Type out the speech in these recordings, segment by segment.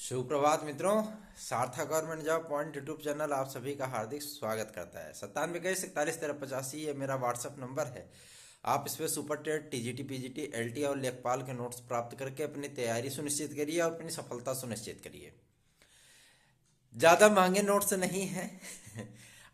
सुप्रभात मित्रों। सार्थक government job point YouTube channel आप सभी का हार्दिक स्वागत करता है। 9721411385 ये मेरा व्हाट्सएप नंबर है। आप इस पर super TET, TGT, PGT, LT और लेखपाल के नोट्स प्राप्त करके अपनी तैयारी सुनिश्चित करिए और अपनी सफलता सुनिश्चित करिए। ज़्यादा महंगे नोट्स नहीं हैं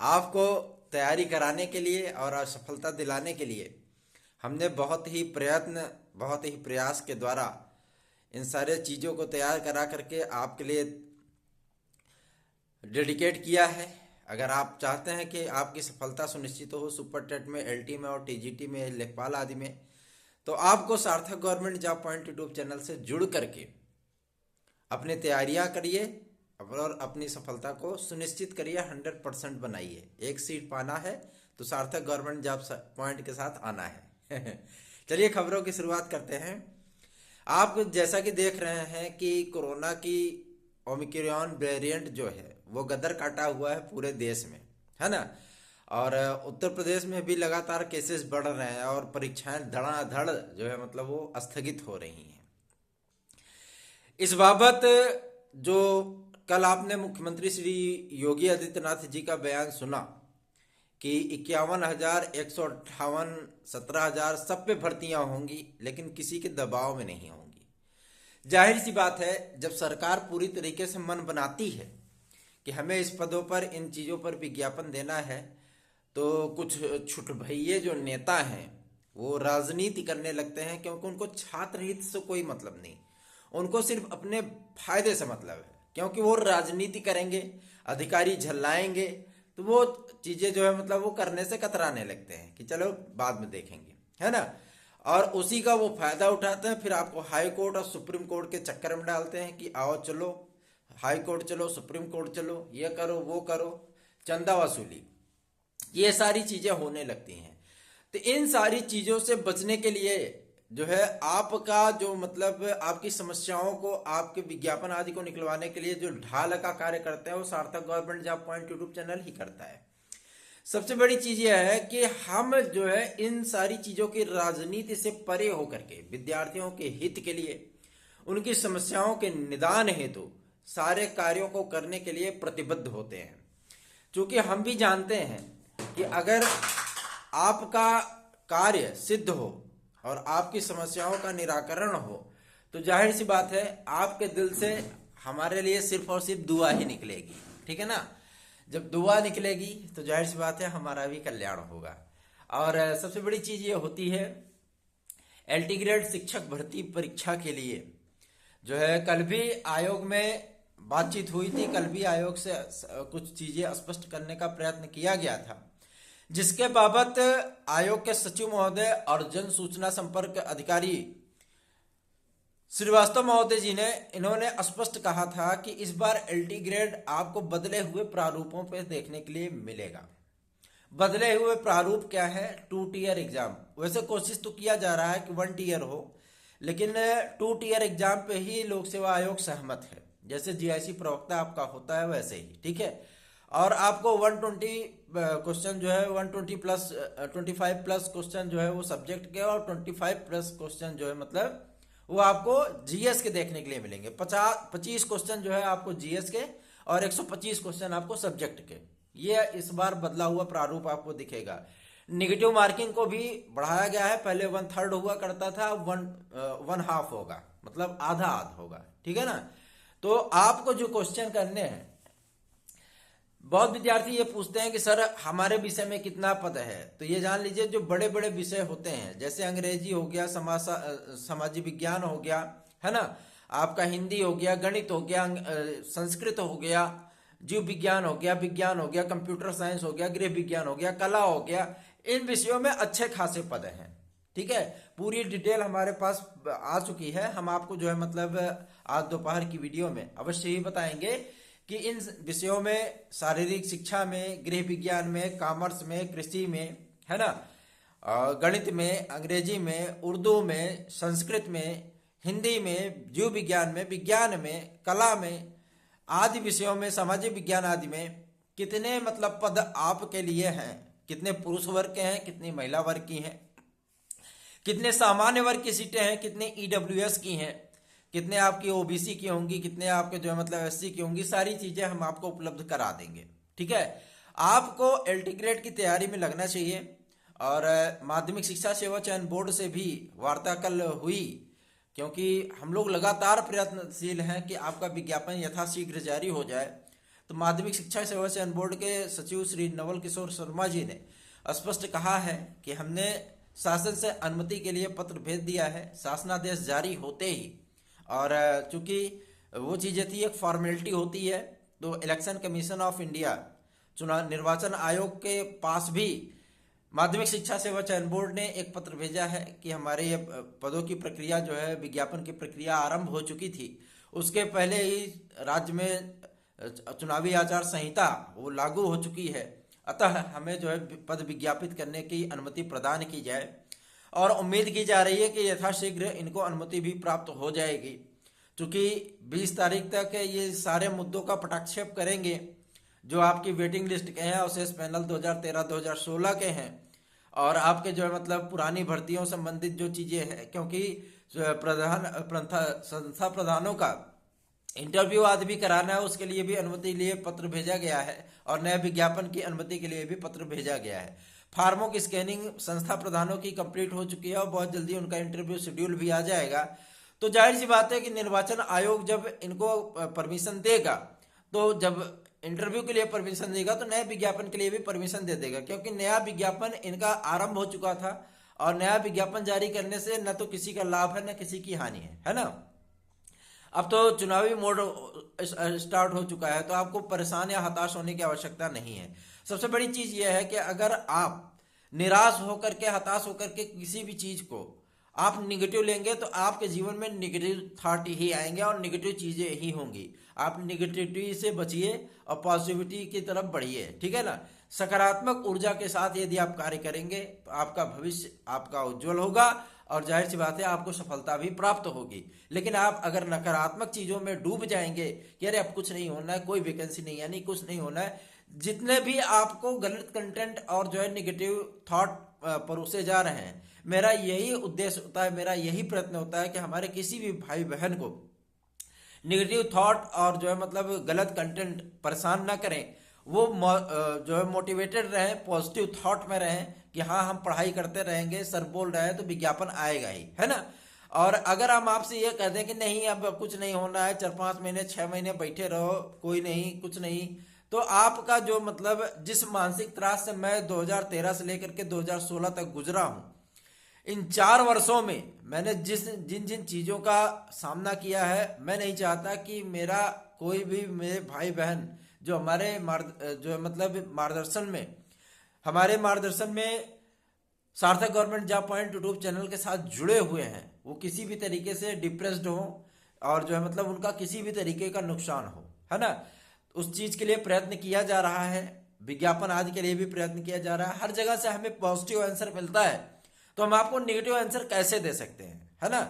आपको तैयारी कराने के लिए और सफलता दिलाने के लिए हमने बहुत ही प्रयत्न, बहुत ही प्रयास के द्वारा इन सारे चीज़ों को तैयार करा करके आपके लिए डेडिकेट किया है। अगर आप चाहते हैं कि आपकी सफलता सुनिश्चित हो सुपर टेट में, एलटी में और टीजीटी में, लेखपाल आदि में, तो आपको सार्थक government job point YouTube channel से जुड़ करके अपनी तैयारियां करिए और अपनी सफलता को सुनिश्चित करिए। 100% बनाइए। एक सीट पाना है तो सार्थक गवर्नमेंट जॉब पॉइंट के साथ आना है चलिए खबरों की शुरुआत करते हैं। आप जैसा कि देख रहे हैं कि कोरोना की ओमिक्रॉन वेरिएंट जो है वो गदर काटा हुआ है पूरे देश में, है ना। और उत्तर प्रदेश में भी लगातार केसेस बढ़ रहे हैं और परीक्षाएं धड़ाधड़ जो है मतलब वो स्थगित हो रही हैं। इस बाबत जो कल आपने मुख्यमंत्री श्री योगी आदित्यनाथ जी का बयान सुना कि 51,158, 17,000 सब पे भर्तियां होंगी लेकिन किसी के दबाव में नहीं होंगी। जाहिर सी बात है, जब सरकार पूरी तरीके से मन बनाती है कि हमें इस पदों पर, इन चीज़ों पर विज्ञापन देना है, तो कुछ छुटभइये जो नेता हैं वो राजनीति करने लगते हैं, क्योंकि उनको छात्र हित से कोई मतलब नहीं, उनको सिर्फ अपने फायदे से मतलब है। क्योंकि वो राजनीति करेंगे, अधिकारी झल्लाएंगे, तो वो चीज़ें जो है मतलब वो करने से कतराने लगते हैं कि चलो बाद में देखेंगे, है ना। और उसी का वो फायदा उठाते हैं, फिर आपको हाई कोर्ट और सुप्रीम कोर्ट के चक्कर में डालते हैं कि आओ चलो हाई कोर्ट चलो, सुप्रीम कोर्ट चलो, ये करो वो करो, चंदा वसूली, ये सारी चीज़ें होने लगती हैं। तो इन सारी चीज़ों से बचने के लिए जो है आपका जो मतलब आपकी समस्याओं को, आपके विज्ञापन आदि को निकलवाने के लिए जो ढाल का कार्य करते हैं वो Sarthak government job point YouTube channel ही करता है। सबसे बड़ी चीज यह है कि हम जो है इन सारी चीजों की राजनीति से परे होकर के विद्यार्थियों के हित के लिए, उनकी समस्याओं के निदान हेतु सारे कार्यों को करने के लिए प्रतिबद्ध होते हैं। क्योंकि हम भी जानते हैं कि अगर आपका कार्य सिद्ध हो और आपकी समस्याओं का निराकरण हो तो जाहिर सी बात है आपके दिल से हमारे लिए सिर्फ और सिर्फ दुआ ही निकलेगी, ठीक है ना। जब दुआ निकलेगी तो जाहिर सी बात है हमारा भी कल्याण होगा। और सबसे बड़ी चीज ये होती है, एलटी ग्रेड शिक्षक भर्ती परीक्षा के लिए जो है कल भी आयोग में बातचीत हुई थी। कल भी आयोग से कुछ चीजें स्पष्ट करने का प्रयत्न किया गया था, जिसके बाबत आयोग के सचिव महोदय और जन सूचना संपर्क अधिकारी श्रीवास्तव महोदय जी ने, इन्होंने स्पष्ट कहा था कि इस बार एलटी ग्रेड आपको बदले हुए प्रारूपों पर देखने के लिए मिलेगा। बदले हुए प्रारूप क्या है? 2 टीयर एग्जाम। वैसे कोशिश तो किया जा रहा है कि 1 टीयर हो, लेकिन 2 टीयर एग्जाम पे ही लोक सेवा आयोग सहमत है। जैसे जीआईसी प्रवक्ता आपका होता है वैसे ही, ठीक है। और आपको 120 क्वेश्चन जो है 120 प्लस 25 प्लस क्वेश्चन जो है वो सब्जेक्ट के, और 25 प्लस क्वेश्चन जो है मतलब वो आपको जीएस के देखने के लिए मिलेंगे। 25 क्वेश्चन जो है आपको जीएस के और 125 क्वेश्चन आपको सब्जेक्ट के। ये इस बार बदला हुआ प्रारूप आपको दिखेगा। निगेटिव मार्किंग को भी बढ़ाया गया है। पहले 1/3 हुआ करता था, 1/2 होगा, मतलब आधा होगा, ठीक है ना। तो आपको जो क्वेश्चन करने हैं, बहुत विद्यार्थी ये पूछते हैं कि सर हमारे विषय में कितना पद है। तो ये जान लीजिए जो बड़े बड़े विषय होते हैं, जैसे अंग्रेजी हो गया, समाजी विज्ञान हो गया, है ना, आपका हिंदी हो गया, गणित हो गया, संस्कृत हो गया, जीव विज्ञान हो गया, विज्ञान हो गया, कंप्यूटर साइंस हो गया, गृह विज्ञान हो गया, कला हो गया, इन विषयों में अच्छे खासे पद हैं, ठीक है। पूरी डिटेल हमारे पास आ चुकी है। हम आपको जो है मतलब आज दोपहर की वीडियो में अवश्य ही बताएंगे कि इन विषयों में, शारीरिक शिक्षा में, गृह विज्ञान में, कॉमर्स में, कृषि में, है ना, गणित में, अंग्रेजी में, उर्दू में, संस्कृत में, हिंदी में, जीव विज्ञान में, विज्ञान में, कला में आदि विषयों में, सामाजिक विज्ञान आदि में कितने मतलब पद आपके लिए हैं, कितने पुरुष वर्ग के हैं, कितनी महिला वर्ग की हैं, कितने सामान्य वर्ग की सीटें हैं, कितने ईडब्ल्यूएस की हैं, कितने आपकी ओबीसी की होंगी, कितने आपके जो है मतलब एससी की होंगी, सारी चीजें हम आपको उपलब्ध करा देंगे। ठीक है, आपको एलटी ग्रेड की तैयारी में लगना चाहिए। और माध्यमिक शिक्षा सेवा चयन बोर्ड से भी वार्ता कल हुई, क्योंकि हम लोग लगातार प्रयत्नशील हैं कि आपका विज्ञापन यथाशीघ्र जारी हो जाए। तो माध्यमिक शिक्षा सेवा चयन बोर्ड के सचिव श्री नवल किशोर शर्मा जी ने स्पष्ट कहा है कि हमने शासन से अनुमति के लिए पत्र भेज दिया है शासनादेश जारी होते ही। और चूंकि वो चीज़ें थी, एक फॉर्मेलिटी होती है, तो इलेक्शन कमीशन ऑफ इंडिया, चुनाव निर्वाचन आयोग के पास भी माध्यमिक शिक्षा सेवा चयन बोर्ड ने एक पत्र भेजा है कि हमारे ये पदों की प्रक्रिया जो है, विज्ञापन की प्रक्रिया आरंभ हो चुकी थी, उसके पहले ही राज्य में चुनावी आचार संहिता वो लागू हो चुकी है, अतः हमें जो है पद विज्ञापित करने की अनुमति प्रदान की जाए। और उम्मीद की जा रही है कि यथाशीघ्र इनको अनुमति भी प्राप्त हो जाएगी, क्योंकि 20 तारीख तक ये सारे मुद्दों का पटाक्षेप करेंगे जो आपकी वेटिंग लिस्ट के हैं, अवशेष पैनल 2013-2016 के हैं, और आपके जो है मतलब पुरानी भर्तियों संबंधित जो चीजें हैं, क्योंकि संस्था प्रधानों का इंटरव्यू आदि भी कराना है, उसके लिए भी अनुमति लिए पत्र भेजा गया है, और नए विज्ञापन की अनुमति के लिए भी पत्र भेजा गया है। फार्मों की स्कैनिंग संस्था प्रधानों की कंप्लीट हो चुकी है और बहुत जल्दी उनका इंटरव्यू शेड्यूल भी आ जाएगा। तो जाहिर सी बात है कि निर्वाचन आयोग जब इनको परमिशन देगा, तो जब इंटरव्यू के लिए परमिशन देगा तो नए विज्ञापन के लिए भी परमिशन दे देगा, क्योंकि नया विज्ञापन इनका आरंभ हो चुका था, और नया विज्ञापन जारी करने से न तो किसी का लाभ है न किसी की हानि है ना। अब तो चुनावी मोड स्टार्ट हो चुका है, तो आपको परेशान या हताश होने की आवश्यकता नहीं है। सबसे बड़ी चीज यह है कि अगर आप निराश होकर के, हताश होकर के किसी भी चीज को आप निगेटिव लेंगे, तो आपके जीवन में निगेटिव थॉट ही आएंगे और निगेटिव चीजें ही होंगी। आप निगेटिविटी से बचिए और पॉजिटिविटी की तरफ बढ़िए, ठीक है ना। सकारात्मक ऊर्जा के साथ यदि आप कार्य करेंगे तो आपका भविष्य आपका उज्जवल होगा, और जाहिर सी बात है आपको सफलता भी प्राप्त होगी। लेकिन आप अगर नकारात्मक चीजों में डूब जाएंगे कि अरे अब कुछ नहीं होना है, कोई वैकेंसी नहीं आनी, कुछ नहीं होना है, जितने भी आपको गलत कंटेंट और जो है निगेटिव थॉट परोसे जा रहे हैं, मेरा यही उद्देश्य होता है, मेरा यही प्रयत्न होता है कि हमारे किसी भी भाई बहन को निगेटिव थॉट और जो है मतलब गलत कंटेंट परेशान ना करें। वो जो है मोटिवेटेड रहें, पॉजिटिव थॉट में रहें कि हाँ हम पढ़ाई करते रहेंगे, सर बोल रहे हैं तो विज्ञापन आएगा ही, है ना। और अगर हम आपसे ये कह दें कि नहीं अब कुछ नहीं होना है, 4-5 महीने 6 महीने बैठे रहो, कोई नहीं कुछ नहीं, तो आपका जो मतलब जिस मानसिक त्रास से मैं 2013 से लेकर के 2016 तक गुजरा हूं, इन 4 वर्षों में मैंने जिन जिन चीजों का सामना किया है, मैं नहीं चाहता कि मेरा कोई भी मेरे भाई बहन जो हमारे जो मतलब हमारे मार्गदर्शन में सार्थक government job point YouTube channel के साथ जुड़े हुए हैं, वो किसी भी तरीके से डिप्रेस्ड हो और जो है मतलब उनका किसी भी तरीके का नुकसान हो, है ना। उस चीज के लिए प्रयत्न किया जा रहा है, विज्ञापन आदि के लिए भी प्रयत्न किया जा रहा है। हर जगह से हमें पॉजिटिव आंसर मिलता है, तो हम आपको नेगेटिव आंसर कैसे दे सकते हैं, है ना।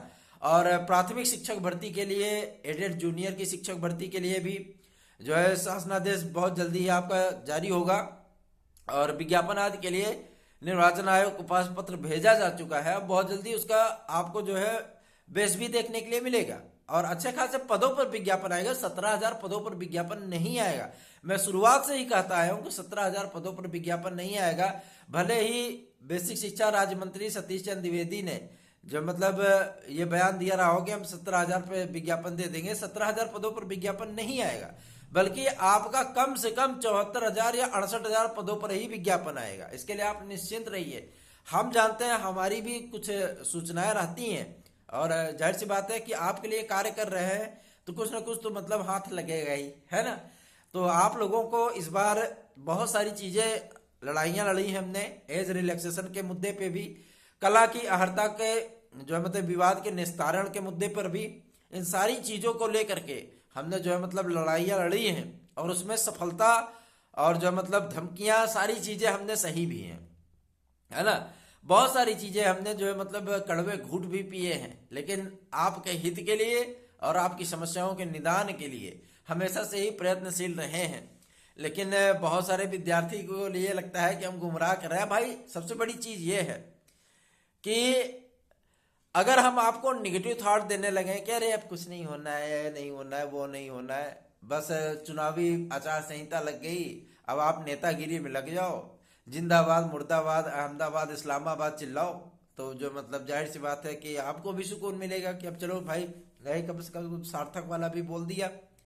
और प्राथमिक शिक्षक भर्ती के लिए, एडेड जूनियर की शिक्षक भर्ती के लिए भी जो है शासनादेश बहुत जल्दी ही आपका जारी होगा, और विज्ञापन आदि के लिए निर्वाचन आयोग के पास पत्र भेजा जा चुका है। बहुत जल्दी उसका आपको जो है बेस भी देखने के लिए मिलेगा, और अच्छे खासे पदों पर विज्ञापन आएगा। 17,000 पदों पर विज्ञापन नहीं आएगा, मैं शुरुआत से ही कहता आया हूं कि 17,000 पदों पर विज्ञापन नहीं आएगा। भले ही बेसिक शिक्षा राज्य मंत्री सतीश चंद्र द्विवेदी ने जो मतलब ये बयान दिया रहा हो कि हम 17,000 पे विज्ञापन दे देंगे, 17,000 पदों पर विज्ञापन नहीं आएगा, बल्कि आपका कम से कम 74,000 या 68,000 पदों पर ही विज्ञापन आएगा। इसके लिए आप निश्चिंत रहिए। हम जानते हैं, हमारी भी कुछ सूचनाएं रहती हैं, और जाहिर सी बात है कि आपके लिए कार्य कर रहे हैं तो कुछ ना कुछ तो मतलब हाथ लगेगा ही, है ना। तो आप लोगों को इस बार बहुत सारी चीजें, लड़ाइयां लड़ी हमने, एज रिलैक्सेशन के मुद्दे पे भी, कला की अहर्ता के जो है मतलब विवाद के निस्तारण के मुद्दे पर भी, इन सारी चीजों को लेकर के हमने जो है मतलब लड़ाइयां लड़ी हैं, और उसमें सफलता और जो मतलब धमकियां, सारी चीजें हमने सही भी हैं, है ना। बहुत सारी चीजें हमने जो है मतलब कड़वे घूंट भी पिए हैं, लेकिन आपके हित के लिए और आपकी समस्याओं के निदान के लिए हमेशा से ही प्रयत्नशील रहे हैं। लेकिन बहुत सारे विद्यार्थी को लिए लगता है कि हम गुमराह कर रहे हैं। भाई सबसे बड़ी चीज ये है कि अगर हम आपको निगेटिव थॉट देने लगे कि अरे अब कुछ नहीं होना है, नहीं होना है, वो नहीं होना है, बस चुनावी आचार संहिता लग गई, अब आप नेतागिरी में लग जाओ, जिंदाबाद मुर्दाबाद अहमदाबाद इस्लामाबाद चिल्लाओ, तो जो मतलब जाहिर सी बात है कि आपको भी सुकून मिलेगा कि अब चलो भाई गए, कब से कब सार्थक वाला भी बोल दिया।